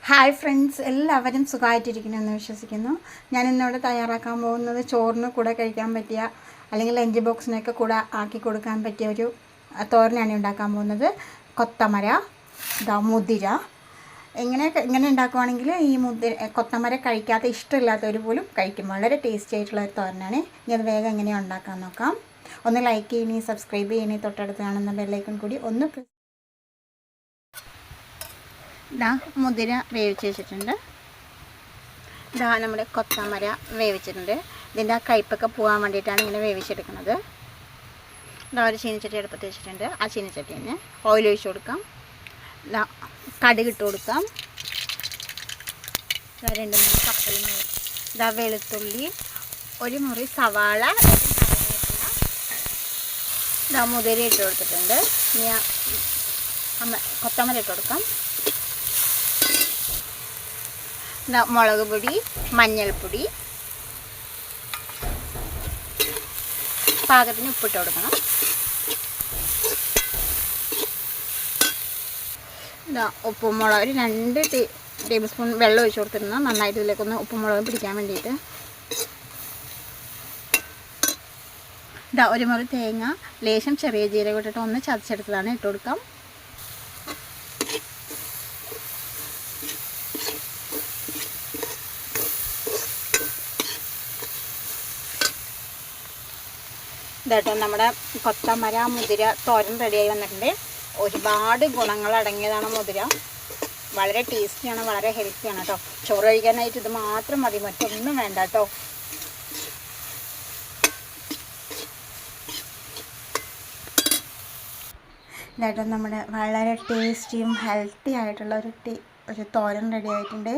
Hi friends, എല്ലാവരും സുഖമായിട്ടിരിക്കണമെന്ന് വിശ്വസിക്കുന്നു. ഞാൻ ഇന്നിവിടെ തയ്യാറാക്കാൻ പോകുന്നത് ചോറിന് കൂടെ കഴിക്കാൻ പറ്റിയ അല്ലെങ്കിൽ ലഞ്ച് ബോക്സിനൊക്കെ കൂടെ ആക്കി കൊടുക്കാൻ പറ്റിയ ഒരു തോരനാണ് ഉണ്ടാക്കാൻ പോകുന്നത്. കൊത്തമര, മുതിര. ഇങ്ങനെ ഉണ്ടാക്കുവാണെങ്കിൽ ഈ കൊത്തമര കഴിക്കാത്ത ഇഷ്ടമില്ലാത്തവർ പോലും കഴിക്കും. വളരെ ടേസ്റ്റി ആയിട്ടുള്ള ഒരു തോരനാണ്. ഇനി അത് വേഗം എങ്ങനെയാണ് ഉണ്ടാക്കാൻ നോക്കാം. ഒന്ന് ലൈക്ക് ചെയ്യണേ, സബ്സ്ക്രൈബ് ചെയ്യണേ, തൊട്ടടുത്ത് കാണുന്ന ബെല്ലൈക്കൺ കൂടി ഒന്ന് മുതിര വേവിച്ച് വെച്ചിട്ടുണ്ട്. നമ്മുടെ കൊത്തമര വേവിച്ചിട്ടുണ്ട്. ഇതിൻ്റെ ആ കയ്പ്പൊക്കെ പോകാൻ വേണ്ടിയിട്ടാണ് ഇങ്ങനെ വേവിച്ചെടുക്കുന്നത്. ഒരു ചീനച്ചട്ടി അടുപ്പത്ത് വെച്ചിട്ടുണ്ട്. ആ ചീനച്ചട്ടി തന്നെ ഓയിൽ ഒഴിച്ച് കൊടുക്കാം. കടുക് ഇട്ട് കൊടുക്കാം. 2-3 കപ്പലിന് വെളുത്തുള്ളി, 1 മുറി സവാള, മുതിര ഇട്ട് കൊടുത്തിട്ടുണ്ട്. ഇനി കൊത്തമര ഇട്ട് കൊടുക്കാം. മുളക് പൊടി, മഞ്ഞൾപ്പൊടി, പാകത്തിന് ഉപ്പിട്ട് കൊടുക്കണം. ഉപ്പും മുളക് ഒരു 2 ടേബിൾ സ്പൂൺ വെള്ളം ഒഴിച്ച് കൊടുത്തിരുന്നു. നന്നായിട്ട് ഇതിലേക്കൊന്ന് ഉപ്പും മുളകും പിടിക്കാൻ വേണ്ടിയിട്ട്. 1 മുറി തേങ്ങ, ലേശം ചെറിയ ജീരകം ഇട്ടിട്ട് ഒന്ന് ചതച്ചെടുത്തതാണ്, ഇട്ട് കൊടുക്കാം. ഇതാട്ടോ നമ്മുടെ കൊത്തമര മുതിര തോരൻ റെഡിയായി വന്നിട്ടുണ്ട്. ഒരുപാട് ഗുണങ്ങൾ അടങ്ങിയതാണ് മുതിര. വളരെ ടേസ്റ്റിയാണ്, വളരെ ഹെൽത്തിയാണ് കേട്ടോ. ചോറ് കഴിക്കാനായിട്ട് ഇത് മാത്രം മതി, മറ്റൊന്നും വേണ്ട കേട്ടോ. ഇതാട്ടോ നമ്മുടെ വളരെ ടേസ്റ്റിയും ഹെൽത്തി ആയിട്ടുള്ള ഒരു തോരൻ റെഡി ആയിട്ടുണ്ട്.